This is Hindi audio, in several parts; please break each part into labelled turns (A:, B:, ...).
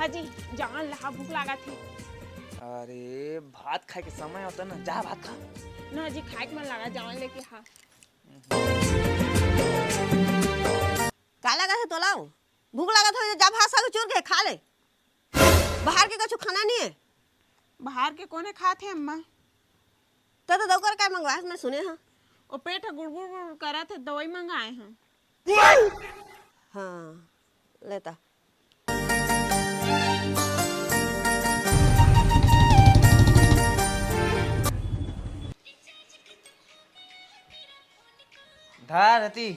A: खा जी जान लहा भूख लगा थी।
B: अरे भात खाए के समय होता ना, जा भात खा
A: ना जी खाए के मन लगा जान लेके हा।
C: का लगा है तोलाओ भूख लगा था जा भात साग चूर के खा ले। बाहर के कुछ खाना नहीं है।
A: बाहर के कोने खाते अम्मा?
C: तो दोकर का मंगवा मैं सुने हाँ।
A: ओ पेट गुड़गुड़ गुड़ करा थे दवाई मंगाए हैं।
C: हाँ लेता
B: धारती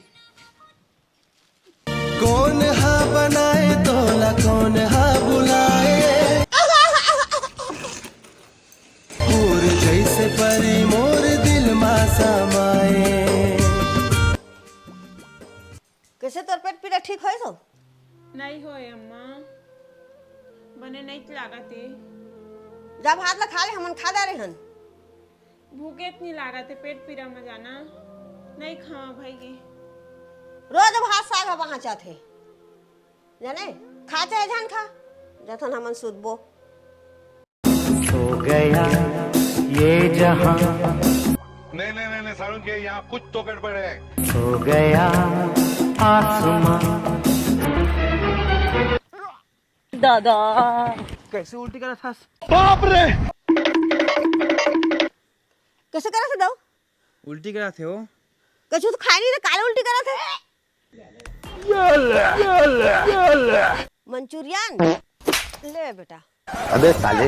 D: कौन हा बनाए तोला कौन हा बुलाए मोर जैसे परी मोर दिल मा समाए।
C: कैसे तोर पेट पीड़ा ठीक है सो?
A: नहीं होए अम्मा बने नहीं लागते।
C: जा भात ला खा ले हमन खा जा रहे हन।
A: भूखे इतनी लागते पेट पीरा में जाना नहीं खा भाई के।
C: रोज भात साग वहां चाहते जाने खा चाहे जान खा जथन हमन सुधबो।
E: हो गया ये जहां
F: नहीं सारुण के यहाँ कुछ तो गड़बड़ है।
E: हो गया आसमां
C: दादा
B: कैसे उल्टी करा था?
F: बाप रे
C: कैसे करा थे दो?
B: उल्टी करा थे हो?
C: कछु तो खाई नहीं थे काले उल्टी करा थे। मंचूरियन ले बेटा।
E: अबे साले